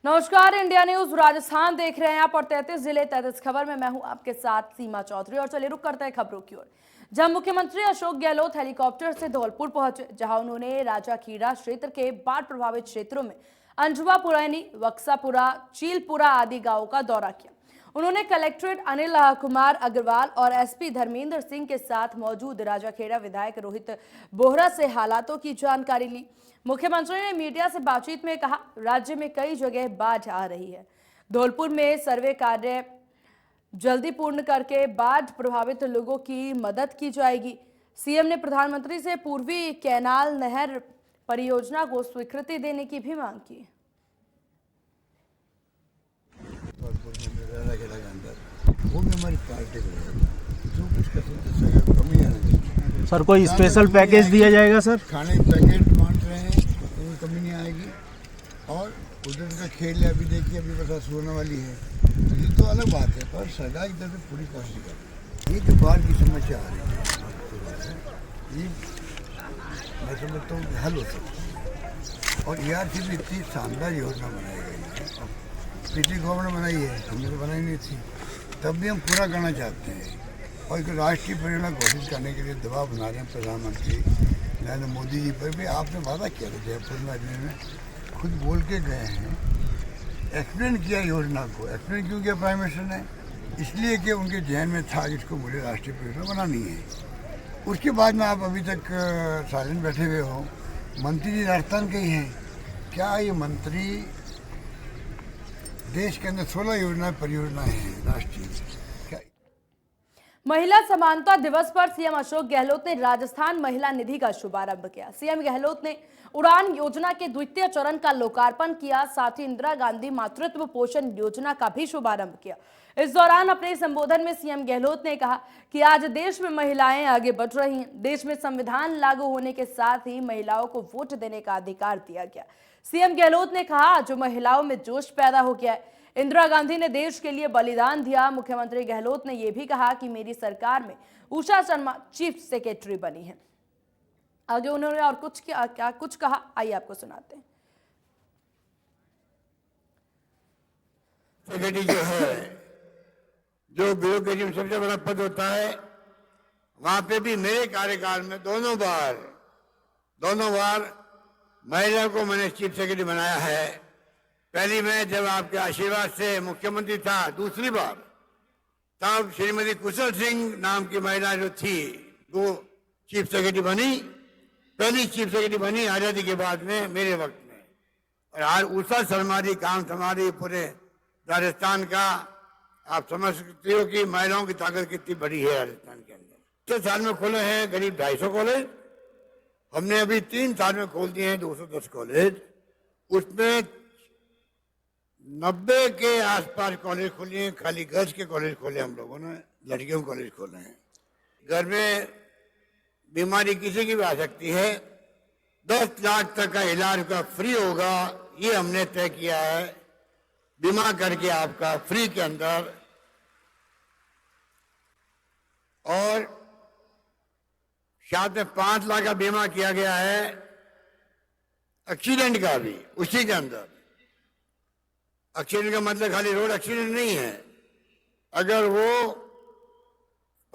नमस्कार, India news Rajasthan देख रहे हैं आप और 33 जिले 33 खबर में मैं हूं आपके साथ सीमा चौधरी। और चलिए रुक करते हैं खबरों की ओर, जहां मुख्यमंत्री अशोक गहलोत हेलीकॉप्टर से धौलपुर पहुंचे, जहां उन्होंने राजाखेड़ा क्षेत्र के बाढ़ प्रभावित क्षेत्रों में अंजुआ पुरैनी, वक्सापुरा, चीलपुरा आदि गांवों का दौरा किया। उन्होंने कलेक्ट्रेट अनिल कुमार अग्रवाल और एसपी धर्मेंद्र सिंह के साथ मौजूद राजाखेड़ा विधायक रोहित बोहरा से हालातों की जानकारी ली। मुख्यमंत्री ने मीडिया से बातचीत में कहा, राज्य में कई जगह बाढ़ आ रही है। धौलपुर में सर्वे कार्य जल्दी पूर्ण करके बाढ़ प्रभावित लोगों की मदद की जाएगी। सीएम ने प्रधानमंत्री से पूर्वी कैनाल नहर परियोजना को स्वीकृति देने की भी मांग की। वो भी हमारी पार्टी को जो कुछ कर सकते कमी आने सर, कोई स्पेशल पैकेज दिया जाएगा सर? खाने के पैकेट बांट रहे हैं, कोई कमी नहीं आएगी। और उधर का खेल है, अभी देखिए अभी बरसात होने वाली है, तो ये तो अलग बात है। पर सरकार इधर से पूरी कोशिश कर, ये जो बाढ़ की समस्या आ रही है ये मैं समझता हूँ हल हो सकती है। और ERC भी इतनी शानदार योजना बनाई गई है, पिछली गवर्नमेंट बनाई है, हमने तो बनाई नहीं थी, तब भी हम पूरा करना चाहते हैं। और एक राष्ट्रीय परियोजना घोषित करने के लिए दबाव बना रहे हैं प्रधानमंत्री नरेंद्र मोदी जी पर भी। आपने वादा किया था जयपुर में खुद बोल के गए हैं, एक्सप्लेन किया योजना को। एक्सप्लेन क्यों किया प्राइम मिनिस्टर ने? इसलिए कि उनके जहन में था जिसको मुझे राष्ट्रीय परियोजना बनानी है। उसके बाद में आप अभी तक साइलेंट बैठे हुए हो। मंत्री जी राजस्थान के ही हैं, क्या ये मंत्री देश के अंदर 16 योजना परियोजनाएं हैं राष्ट्रीय। महिला समानता दिवस पर सीएम अशोक गहलोत ने राजस्थान महिला निधि का शुभारंभ किया। सीएम गहलोत ने उड़ान योजना के द्वितीय चरण का लोकार्पण किया, साथ ही इंदिरा गांधी मातृत्व पोषण योजना का भी शुभारंभ किया। इस दौरान अपने संबोधन में सीएम गहलोत ने कहा कि आज देश में महिलाएं आगे बढ़ रही हैं। देश में संविधान लागू होने के साथ ही महिलाओं को वोट देने का अधिकार दिया गया। सीएम गहलोत ने कहा, जो महिलाओं में जोश पैदा हो गया है। इंदिरा गांधी ने देश के लिए बलिदान दिया। मुख्यमंत्री गहलोत ने यह भी कहा कि मेरी सरकार में उषा शर्मा चीफ सेक्रेटरी बनी है। आगे उन्होंने और कुछ कहा, आइए आपको सुनाते हैं। सेक्रेटरी जो है, जो ब्यूरोक्रेसी में सबसे बड़ा पद होता है, वहां पे भी मेरे कार्यकाल में दोनों बार महिला को मैंने चीफ सेक्रेटरी बनाया है। पहली मैं जब आपके आशीर्वाद से मुख्यमंत्री था, दूसरी बार तब श्रीमती कुशल सिंह नाम की महिला जो थी वो चीफ सेक्रेटरी बनी, पहली चीफ सेक्रेटरी बनी आजादी के बाद में मेरे वक्त में। और आज उषा शर्मा जी काम संभाली पूरे राजस्थान का। आप समझ सकते हो कि महिलाओं की ताकत कितनी बड़ी है राजस्थान के अंदर। 6 साल में खोले हैं करीब 250 कॉलेज, हमने अभी 3 साल में खोल दिए हैं 210 कॉलेज। उसमें 90 के आसपास कॉलेज खोले हैं, खाली गर्ल्स के कॉलेज खोले हम लोगों ने, लड़कियों के कॉलेज खोले हैं। घर में बीमारी किसी की भी आ सकती है, 10 लाख तक का इलाज का फ्री होगा, ये हमने तय किया है। बीमा करके आपका फ्री के अंदर, और साथ में 5 लाख का बीमा किया गया है एक्सीडेंट का भी उसी के अंदर। एक्सीडेंट का मतलब खाली रोड एक्सीडेंट नहीं है, अगर वो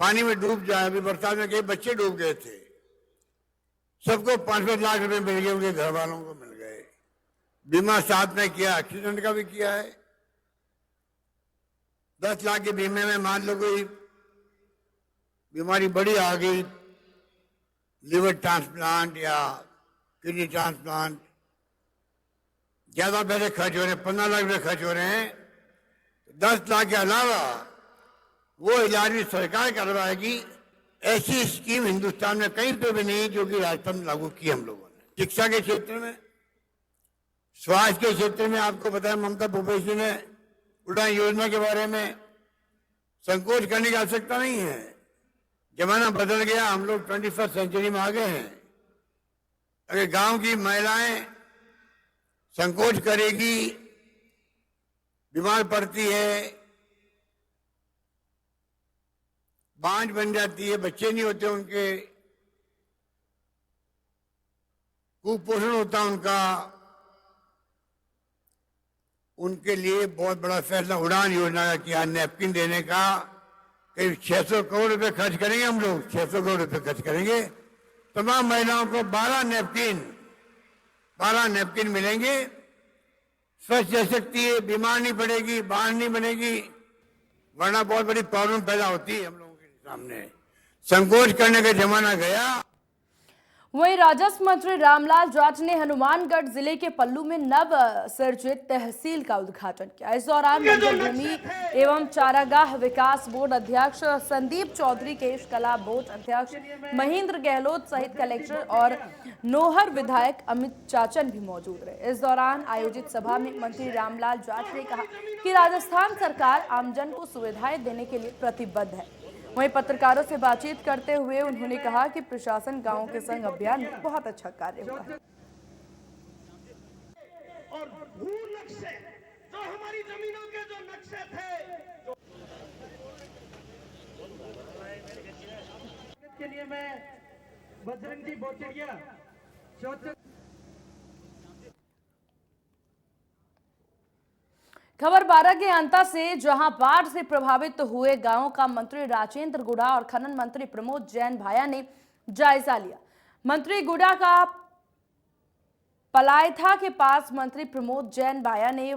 पानी में डूब जाए, अभी बरसात में कई बच्चे डूब गए थे, सबको 5-5 लाख रुपए मिल गए, उनके घर वालों को मिल गए। बीमा साथ में किया, एक्सीडेंट का भी किया है। 10 लाख के बीमे में मान लो कोई बीमारी बड़ी आ गई, लिवर ट्रांसप्लांट या किडनी ट्रांसप्लांट, ज्यादा पैसे खर्च हो रहे हैं, 15 लाख रुपए खर्च हो रहे हैं, 10 लाख के अलावा वो इलाज भी सरकार करवाएगी। ऐसी स्कीम हिंदुस्तान में कहीं पे भी नहीं जो कि राजस्थान में लागू की हम लोगों ने। शिक्षा के क्षेत्र में, स्वास्थ्य के क्षेत्र में आपको बताया ममता भूपेश जी ने उड़ान योजना के बारे में, संकोच करने की आवश्यकता नहीं है। जमाना बदल गया, हम लोग 21वीं सेंचुरी में आ गए हैं। अगर गांव की महिलाएं संकोच करेगी, बीमार पड़ती है, बांझ बन जाती है, बच्चे नहीं होते उनके, कुपोषण होता उनका, उनके लिए बहुत बड़ा फैसला उड़ान योजना का किया, नैपकिन देने का। करीब 600 करोड़ रुपए खर्च करेंगे हम लोग, 600 करोड़ रुपए खर्च करेंगे। तमाम महिलाओं को 12 नैपकिन मिलेंगे। स्वस्थ रह सकती है, बीमार नहीं पड़ेगी, बाहर नहीं बनेगी, वरना बहुत बड़ी प्रॉब्लम पैदा होती है हम लोगों के सामने। संकोच करने का जमाना गया। वहीं राजस्व मंत्री रामलाल जाट ने हनुमानगढ़ जिले के पल्लू में नव सृजित तहसील का उद्घाटन किया। इस दौरान मंदिर भूमि एवं चारागाह विकास बोर्ड अध्यक्ष संदीप चौधरी, केश कला बोर्ड अध्यक्ष महेंद्र गहलोत सहित कलेक्टर और नोहर विधायक अमित चाचन भी मौजूद रहे। इस दौरान आयोजित सभा में मंत्री रामलाल जाट ने कहा कि राजस्थान सरकार आमजन को सुविधाएं देने के लिए प्रतिबद्ध है। वहीं पत्रकारों से बातचीत करते हुए उन्होंने कहा कि प्रशासन गांवों के संग अभियान में बहुत अच्छा कार्य हुआ है। और भू नक्शे जो हमारी जमीनों के जो नक्शे थे के लिए मैं बजरंग जी बोचड़िया खबर 12 के अंता से, जहां बाढ़ से प्रभावित हुए गांवों का मंत्री राजेंद्र गुड़ा और खनन मंत्री प्रमोद जैन भाया ने जायजा लिया। मंत्री गुड़ा का पलायथा के पास मंत्री प्रमोद जैन भाया ने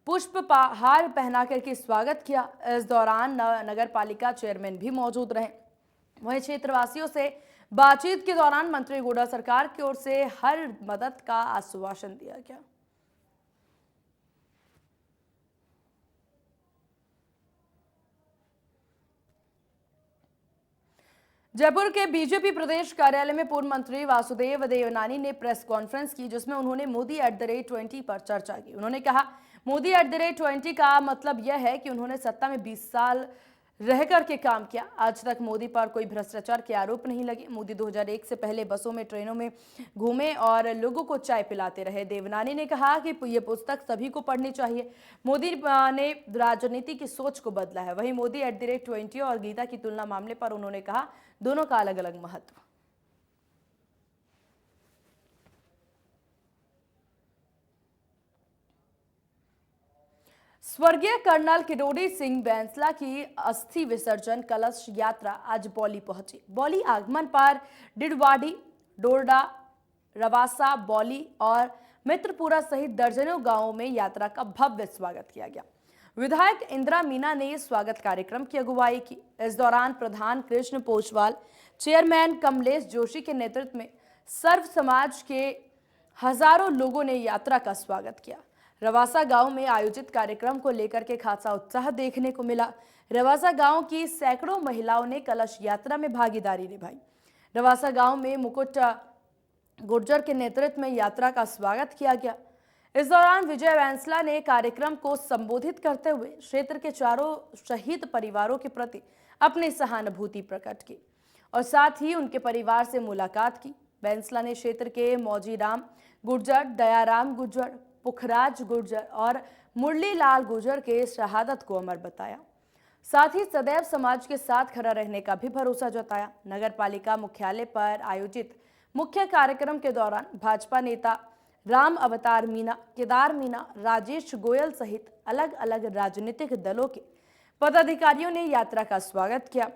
पुष्प हार पहना करके स्वागत किया। इस दौरान नगर पालिका चेयरमैन भी मौजूद रहे। वहीं क्षेत्रवासियों से बातचीत के दौरान मंत्री गुड़ा सरकार की ओर से हर मदद का आश्वासन दिया गया। जयपुर के बीजेपी प्रदेश कार्यालय में पूर्व मंत्री वासुदेव देवनानी ने प्रेस कॉन्फ्रेंस की, जिसमें उन्होंने मोदी @20 पर चर्चा की। उन्होंने कहा, मोदी @20 का मतलब यह है कि उन्होंने सत्ता में 20 साल रह करके काम किया। आज तक मोदी पर कोई भ्रष्टाचार के आरोप नहीं लगे। मोदी 2001 से पहले बसों में, ट्रेनों में घूमे और लोगों को चाय पिलाते रहे। देवनानी ने कहा कि ये पुस्तक सभी को पढ़नी चाहिए। मोदी ने राजनीति की सोच को बदला है। वहीं मोदी @20 और गीता की तुलना मामले पर उन्होंने कहा, दोनों का अलग अलग महत्व। स्वर्गीय कर्नल किरोड़ी सिंह बैंसला की अस्थि विसर्जन कलश यात्रा आज बौली पहुंची। बौली आगमन पर डिडवाडी, डोरडा, रवासा, बौली और मित्रपुरा सहित दर्जनों गांवों में यात्रा का भव्य स्वागत किया गया। विधायक इंदिरा मीना ने स्वागत कार्यक्रम की अगुवाई की। इस दौरान प्रधान कृष्ण पोचवाल, चेयरमैन कमलेश जोशी के नेतृत्व में सर्व समाज के हजारों लोगों ने यात्रा का स्वागत किया। रवासा गांव में आयोजित कार्यक्रम को लेकर के खासा उत्साह देखने को मिला। रवासा गांव की सैकड़ों महिलाओं ने कलश यात्रा में भागीदारी निभाई। रवासा गांव में मुकुट गुर्जर के नेतृत्व में यात्रा का स्वागत किया गया। इस दौरान विजय बैंसला ने कार्यक्रम को संबोधित करते हुए क्षेत्र के चारों शहीद परिवारों के प्रति अपनी सहानुभूति प्रकट की और साथ ही उनके परिवार से मुलाकात की। बैंसला ने क्षेत्र के मौजीराम गुर्जर, दयाराम गुर्जर, पुखराज गुर्जर और मुरलीलाल गुर्जर के शहादत को अमर बताया। साथ ही सदैव समाज के साथ खड़ा रहने का भी भरोसा जताया। नगर पालिका मुख्यालय पर आयोजित मुख्य कार्यक्रम के दौरान भाजपा नेता राम अवतार मीना, केदार मीना, राजेश गोयल सहित अलग अलग राजनीतिक दलों के पदाधिकारियों ने यात्रा का स्वागत किया।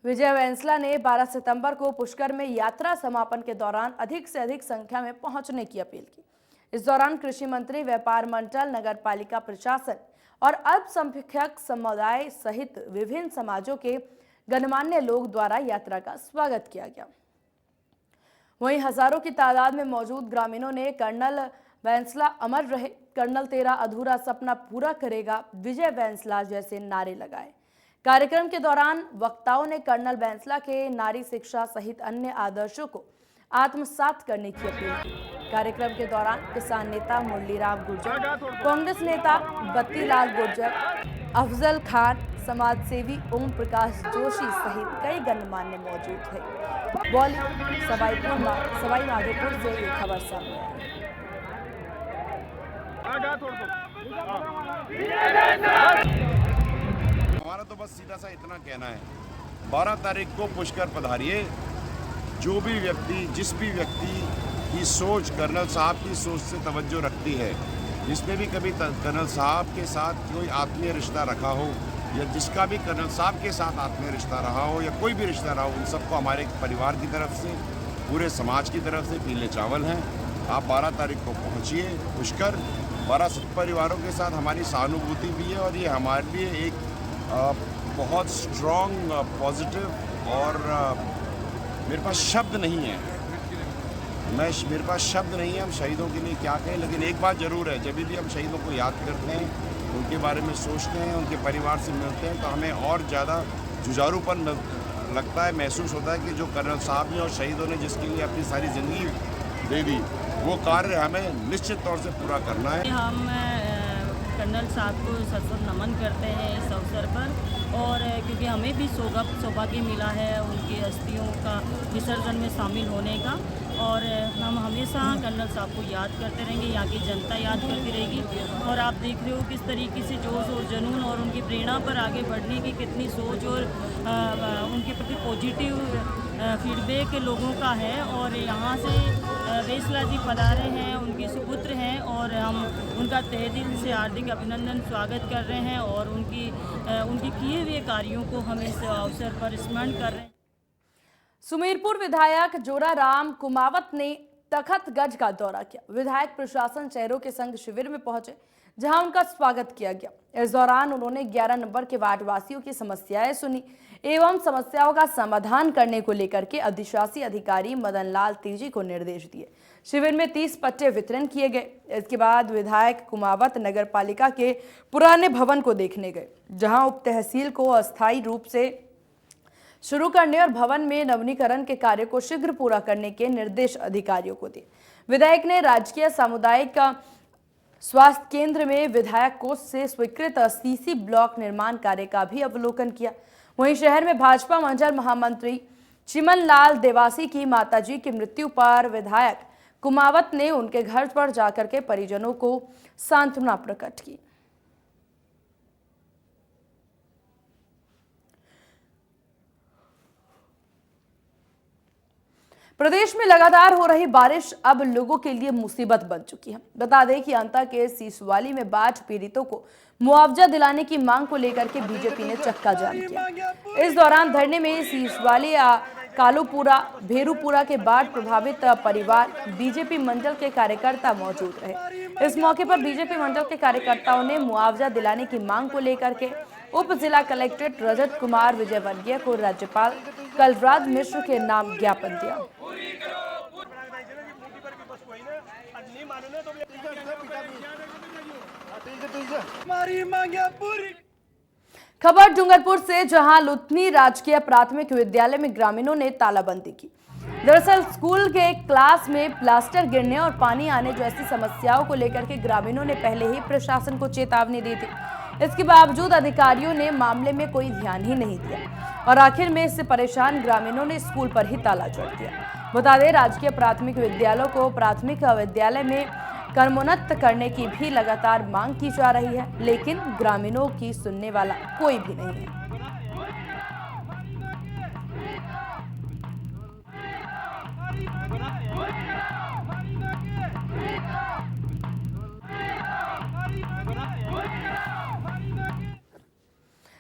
विजय बैंसला ने 12 सितंबर को पुष्कर में यात्रा समापन के दौरान अधिक से अधिक संख्या में पहुंचने की अपील की। इस दौरान कृषि मंत्री, व्यापार मंडल, नगर पालिका प्रशासन और अल्पसंख्यक समुदाय सहित विभिन्न समाजों के गणमान्य लोग द्वारा यात्रा का स्वागत किया गया। वहीं हजारों की तादाद में मौजूद ग्रामीणों ने कर्नल बैंसला अमर रहे, कर्नल तेरा अधूरा सपना पूरा करेगा, विजय बैंसला जैसे नारे लगाए। कार्यक्रम के दौरान वक्ताओं ने कर्नल बैंसला के नारी शिक्षा सहित अन्य आदर्शों को आत्मसात करने की अपील की। कार्यक्रम के दौरान किसान नेता मुरलीराम गुर्जर, कांग्रेस नेता बत्तीलाल गुर्जर, अफजल खान, समाज सेवी ओम प्रकाश जोशी सहित कई गणमान्य मौजूद थे। बौली सवाई माधोपुर से ये खबर सामने आई। हमारा तो बस सीधा सा इतना कहना है, 12 तारीख को पुष्कर पधारिए। जो भी व्यक्ति, जिस भी व्यक्ति की सोच कर्नल साहब की सोच से तवज्जो रखती है, जिसने भी कभी कर्नल साहब के साथ कोई आत्मीय रिश्ता रखा हो या जिसका भी कर्नल साहब के साथ आत्मीय रिश्ता रहा हो या कोई भी रिश्ता रहा हो, उन सबको हमारे परिवार की तरफ से, पूरे समाज की तरफ से पीले चावल हैं। आप 12 तारीख को पहुंचिए पुष्कर। 12 परिवारों के साथ हमारी सहानुभूति भी है और ये हमारे लिए एक बहुत स्ट्रॉन्ग पॉजिटिव और मेरे पास शब्द नहीं है, मेरे पास शब्द नहीं है हम शहीदों के लिए क्या कहें। लेकिन एक बात ज़रूर है, जब भी हम शहीदों को याद करते हैं, उनके बारे में सोचते हैं, उनके परिवार से मिलते हैं, तो हमें और ज़्यादा जुझारूपन लगता है, महसूस होता है कि जो कर्नल साहब ने और शहीदों ने जिसके लिए अपनी सारी ज़िंदगी दे दी, वो कार्य हमें निश्चित तौर से पूरा करना है। हम कर्नल साहब को सशक्त नमन करते हैं इस अवसर पर, और क्योंकि हमें भी सौभाग्य मिला है उनकी अस्थियों का विसर्जन में शामिल होने का, और हम हमेशा कर्नल साहब को याद करते रहेंगे, यहाँ की जनता याद करती रहेगी। और आप देख रहे हो किस तरीके से जोश और जुनून और उनकी प्रेरणा पर आगे बढ़ने की कितनी सोच और उनके प्रति पॉजिटिव फीडबैक लोगों का है। और यहाँ से वेसला जी पधारे हैं, उनके सुपुत्र हैं, और हम उनका तहे दिल से हार्दिक अभिनंदन स्वागत कर रहे हैं और उनके किए हुए कार्यों को हम इस अवसर पर स्मरण कर रहे हैं। सुमेरपुर विधायक जोराराम कुमावत ने तखतगढ़ का दौरा किया। विधायक प्रशासन शहरों के संग शिविर में पहुंचे, जहां उनका स्वागत किया गया। इस दौरान उन्होंने 11 नंबर के वार्ड वासियों की समस्याएं सुनी एवं समस्याओं का समाधान करने को लेकर के अधिशासी अधिकारी मदन लाल तेजी को निर्देश दिए। शिविर में 30 पट्टे वितरण किए गए। इसके बाद विधायक कुमावत नगर पालिका के पुराने भवन को देखने गए, जहां उप तहसील को अस्थायी रूप से शुरू करने और भवन में नवीनीकरण के कार्य को शीघ्र पूरा करने के निर्देश अधिकारियों को दिए। विधायक ने राजकीय सामुदायिक स्वास्थ्य केंद्र में विधायक कोष से स्वीकृत सीसी ब्लॉक निर्माण कार्य का भी अवलोकन किया। वहीं शहर में भाजपा मंडल महामंत्री चिमन लाल देवासी की माताजी की मृत्यु पर विधायक कुमावत ने उनके घर पर जाकर के परिजनों को सांत्वना प्रकट की। प्रदेश में लगातार हो रही बारिश अब लोगों के लिए मुसीबत बन चुकी है। बता दें कि अंता के सीसवाली में बाढ़ पीड़ितों को मुआवजा दिलाने की मांग को लेकर के बीजेपी ने चक्का जाम किया। इस दौरान धरने में सीसवाली कालूपुरा भेरूपुरा के बाढ़ प्रभावित परिवार बीजेपी मंडल के कार्यकर्ता मौजूद रहे। इस मौके पर बीजेपी मंडल के कार्यकर्ताओं ने मुआवजा दिलाने की मांग को लेकर के उप जिला कलेक्टर रजत कुमार विजयवर्गीय को राज्यपाल कलराज मिश्र के नाम ज्ञापन दिया। खबर डूंगरपुर से, जहां लुथनी राजकीय प्राथमिक विद्यालय में ग्रामीणों ने तालाबंदी की। दरअसल स्कूल के क्लास में प्लास्टर गिरने और पानी आने जैसी समस्याओं को लेकर के ग्रामीणों ने पहले ही प्रशासन को चेतावनी दी थी। इसके बावजूद अधिकारियों ने मामले में कोई ध्यान ही नहीं दिया और आखिर में इससे परेशान ग्रामीणों ने स्कूल पर ही ताला जड़ दिया। बता दें, राजकीय प्राथमिक विद्यालयों को प्राथमिक विद्यालय में कर्मोन्नत करने की भी लगातार मांग की जा रही है, लेकिन ग्रामीणों की सुनने वाला कोई भी नहीं है।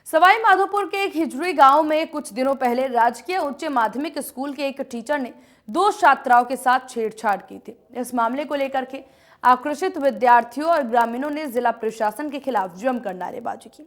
सवाई माधोपुर के एक हिजरी गांव में कुछ दिनों पहले राजकीय उच्च माध्यमिक स्कूल के एक टीचर ने 2 छात्राओं के साथ छेड़छाड़ की थी। इस मामले को लेकर के आक्रोशित विद्यार्थियों और ग्रामीणों ने जिला प्रशासन के खिलाफ जमकर नारेबाजी की।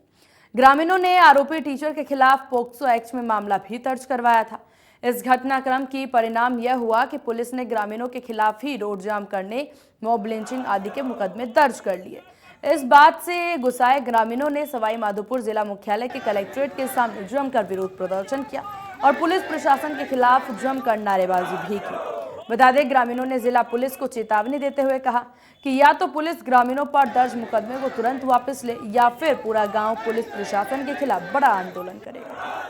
ग्रामीणों ने आरोपी टीचर के खिलाफ पोक्सो एक्ट में मामला भी दर्ज करवाया था। इस घटनाक्रम की परिणाम यह हुआ कि पुलिस ने ग्रामीणों के खिलाफ ही रोड जाम करने, मॉब लिंचिंग आदि के मुकदमे दर्ज कर लिए। इस बात से गुस्साए ग्रामीणों ने सवाई माधोपुर जिला मुख्यालय के कलेक्ट्रेट के सामने जमकर विरोध प्रदर्शन किया और पुलिस प्रशासन के खिलाफ जमकर नारेबाजी भी की। बता दें, ग्रामीणों ने जिला पुलिस को चेतावनी देते हुए कहा कि या तो पुलिस ग्रामीणों पर दर्ज मुकदमे को तुरंत वापस ले या फिर पूरा गांव पुलिस प्रशासन के खिलाफ बड़ा आंदोलन करेगा।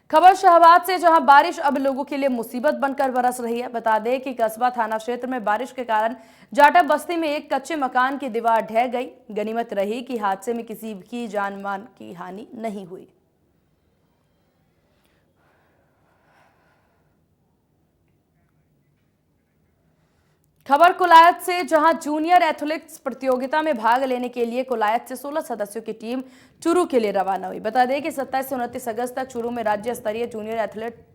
खबर शाहबाद से, जहां बारिश अब लोगों के लिए मुसीबत बनकर बरस रही है। बता दें कि कस्बा थाना क्षेत्र में बारिश के कारण जाटा बस्ती में एक कच्चे मकान की दीवार ढह गई। गनीमत रही कि हादसे में किसी की जान माल की हानि नहीं हुई। खबर कोलायत से, जहां जूनियर एथलेटिक्स प्रतियोगिता में भाग लेने के लिए कोलायत से 16 सदस्यों की टीम चुरू के लिए रवाना हुई। बता दें कि 27 से 29 अगस्त तक चुरू में राज्य स्तरीय जूनियर एथलेट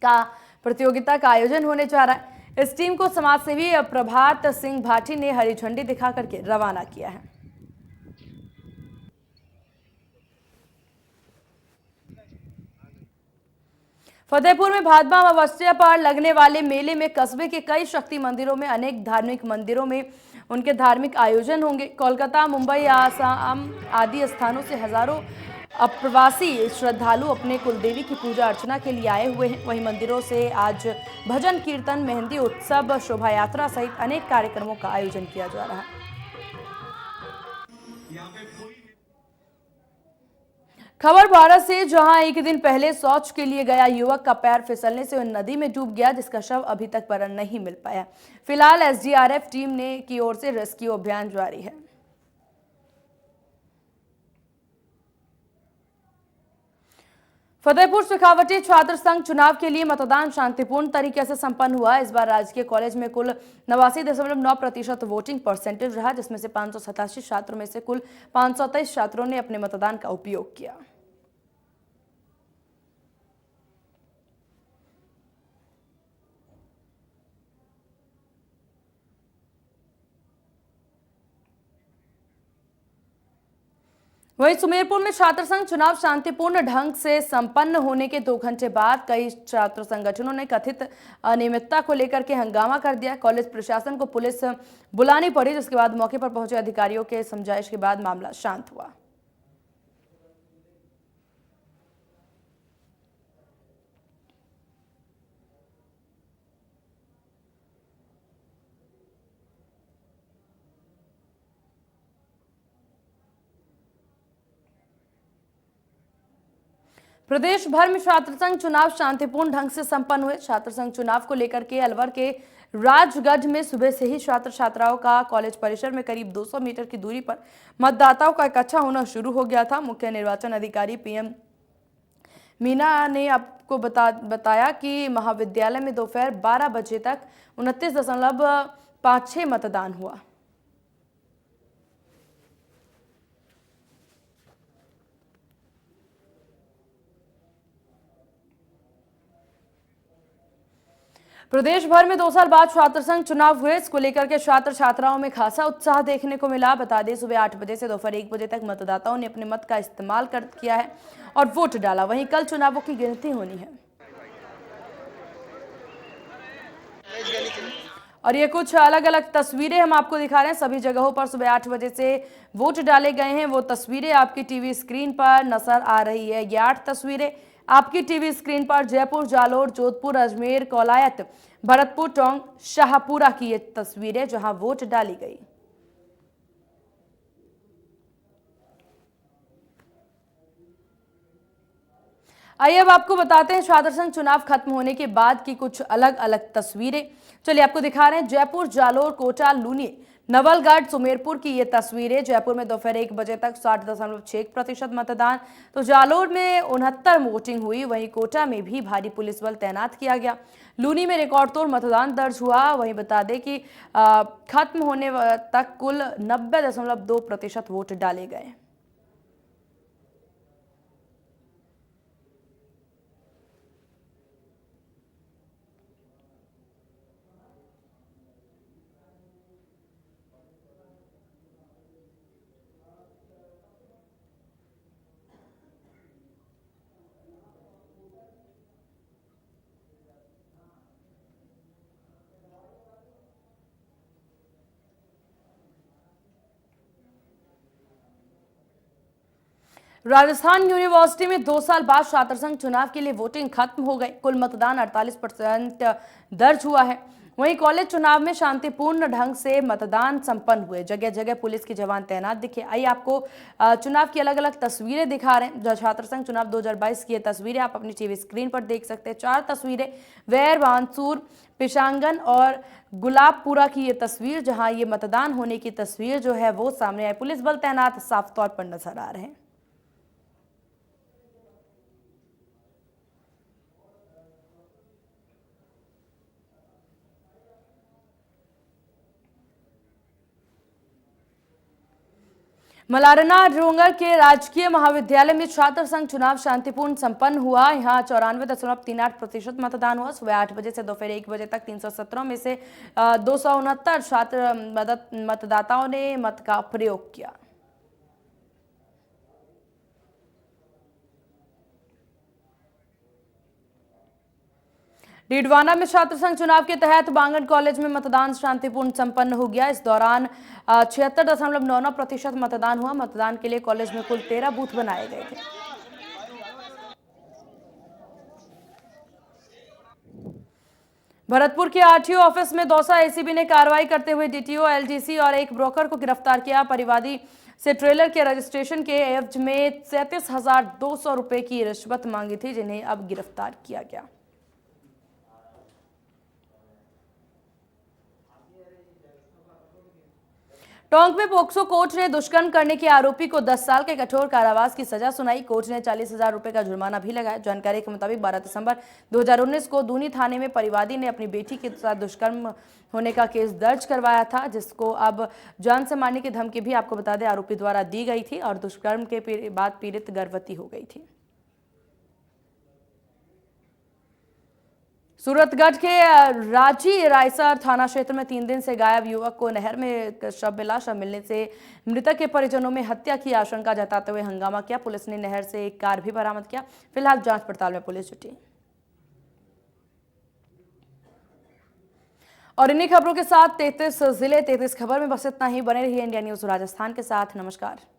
का प्रतियोगिता का आयोजन होने जा रहा है। इस टीम को समाजसेवी प्रभात सिंह भाटी ने हरी झंडी दिखा करके रवाना किया है। फतेहपुर में भादमा अमावस्या पर लगने वाले मेले में कस्बे के कई शक्ति मंदिरों में अनेक धार्मिक मंदिरों में उनके धार्मिक आयोजन होंगे। कोलकाता, मुंबई, आसाम आदि स्थानों से हजारों अप्रवासी श्रद्धालु अपने कुलदेवी की पूजा अर्चना के लिए आए हुए हैं। वहीं मंदिरों से आज भजन कीर्तन, मेहंदी उत्सव, शोभा यात्रा सहित अनेक कार्यक्रमों का आयोजन किया जा रहा है। खबर भारत से, जहां एक दिन पहले शौच के लिए गया युवक का पैर फिसलने से नदी में डूब गया, जिसका शव अभी तक पर नहीं मिल पाया। फिलहाल एसडीआरएफ टीम की ओर से रेस्क्यू अभियान जारी है। फतेहपुर शेखावटी छात्र संघ चुनाव के लिए मतदान शांतिपूर्ण तरीके से संपन्न हुआ। इस बार राजकीय कॉलेज में कुल 89.9% वोटिंग परसेंटेज रहा, जिसमें से 587 छात्रों में से कुल 523 छात्रों ने अपने मतदान का उपयोग किया। वहीं सुमेरपुर में छात्र संघ चुनाव शांतिपूर्ण ढंग से संपन्न होने के 2 घंटे बाद कई छात्र संगठनों ने कथित अनियमितता को लेकर के हंगामा कर दिया। कॉलेज प्रशासन को पुलिस बुलानी पड़ी, जिसके बाद मौके पर पहुंचे अधिकारियों के समझाइश के बाद मामला शांत हुआ। प्रदेश भर में छात्र संघ चुनाव शांतिपूर्ण ढंग से संपन्न हुए। छात्र संघ चुनाव को लेकर के अलवर के राजगढ़ में सुबह से ही छात्र छात्राओं का कॉलेज परिसर में करीब 200 मीटर की दूरी पर मतदाताओं का इकट्ठा होना शुरू हो गया था। मुख्य निर्वाचन अधिकारी पीएम मीना ने आपको बताया कि महाविद्यालय में दोपहर 12 बजे तक 29.56 मतदान हुआ। प्रदेश भर में 2 साल बाद छात्र संघ चुनाव हुए। इसको लेकर के छात्र छात्राओं में खासा उत्साह देखने को मिला। बता दें, सुबह 8 बजे से दोपहर 1 बजे तक मतदाताओं ने अपने मत का इस्तेमाल किया है और वोट डाला। वहीं कल चुनावों की गिनती होनी है। और ये कुछ अलग अलग तस्वीरें हम आपको दिखा रहे हैं। सभी जगहों पर सुबह 8 बजे से वोट डाले गए हैं। वो तस्वीरें आपकी टीवी स्क्रीन पर नजर आ रही है। ये 8 तस्वीरें आपकी टीवी स्क्रीन पर जयपुर, जालोर, जोधपुर, अजमेर, कोलायत, भरतपुर, टोंक, शाहपुरा की ये तस्वीरें जहां वोट डाली गई। आइए अब आपको बताते हैं छात्र संघ चुनाव खत्म होने के बाद की कुछ अलग अलग तस्वीरें। चलिए आपको दिखा रहे हैं जयपुर, जालोर, कोटा, लूनी, नवलगढ़, सुमेरपुर की ये तस्वीरें। जयपुर में दोपहर 1 बजे तक 60.6% मतदान, तो जालोर में 69 वोटिंग हुई। वहीं कोटा में भी भारी पुलिस बल तैनात किया गया। लूनी में रिकॉर्ड तोड़ मतदान दर्ज हुआ। वहीं बता दें कि खत्म होने तक कुल 90.2% वोट डाले गए। राजस्थान यूनिवर्सिटी में 2 साल बाद छात्र संघ चुनाव के लिए वोटिंग खत्म हो गई। कुल मतदान 48% दर्ज हुआ है। वहीं कॉलेज चुनाव में शांतिपूर्ण ढंग से मतदान संपन्न हुए। जगह जगह पुलिस के जवान तैनात दिखे। आइए आपको चुनाव की अलग अलग तस्वीरें दिखा रहे हैं। छात्र संघ चुनाव 2022 की ये तस्वीरें आप अपनी टीवी स्क्रीन पर देख सकते हैं। 4 तस्वीरें वैर, बानसूर, पिशांगन और गुलाबपुरा की ये तस्वीर, जहां ये मतदान होने की तस्वीर जो है वो सामने आई। पुलिस बल तैनात साफ तौर पर नजर आ रहे हैं। मलारना डोंगर के राजकीय महाविद्यालय में छात्र संघ चुनाव शांतिपूर्ण संपन्न हुआ। यहाँ 94.38% मतदान हुआ। सुबह 8 बजे से दोपहर 1 बजे तक 317 में से 269 छात्र मतदाताओं ने मत का प्रयोग किया। डीडवाना में छात्र संघ चुनाव के तहत बांगड़ कॉलेज में मतदान शांतिपूर्ण संपन्न हो गया। इस दौरान 76.99% मतदान हुआ। मतदान के लिए कॉलेज में कुल 13 बूथ बनाए गए थे। भरतपुर के आरटीओ ऑफिस में दौसा एसीबी ने कार्रवाई करते हुए डीटीओ, एलजीसी और एक ब्रोकर को गिरफ्तार किया। परिवादी से ट्रेलर के रजिस्ट्रेशन के एवज में 37,200 रुपए की रिश्वत मांगी थी, जिन्हें अब गिरफ्तार किया गया। टोंक में पोक्सो कोर्ट ने दुष्कर्म करने के आरोपी को 10 साल के कठोर कारावास की सजा सुनाई। कोर्ट ने 40,000 रुपए का जुर्माना भी लगाया। जानकारी के मुताबिक 12 दिसंबर 2019 को दूनी थाने में परिवादी ने अपनी बेटी के साथ दुष्कर्म होने का केस दर्ज करवाया था, जिसको अब जान से मारने की धमकी भी आपको बता दें आरोपी द्वारा दी गई थी और दुष्कर्म के बाद पीड़ित गर्भवती हो गई थी। सूरतगढ़ के रांची रायसर थाना क्षेत्र में 3 दिन से गायब युवक को नहर में शव मिला। शव मिलने से मृतक के परिजनों में हत्या की आशंका जताते हुए हंगामा किया। पुलिस ने नहर से एक कार भी बरामद किया। फिलहाल जांच पड़ताल में पुलिस जुटी। और इन्हीं खबरों के साथ 33 जिले 33 खबर में बस इतना ही। बने रहिए इंडिया न्यूज राजस्थान के साथ। नमस्कार।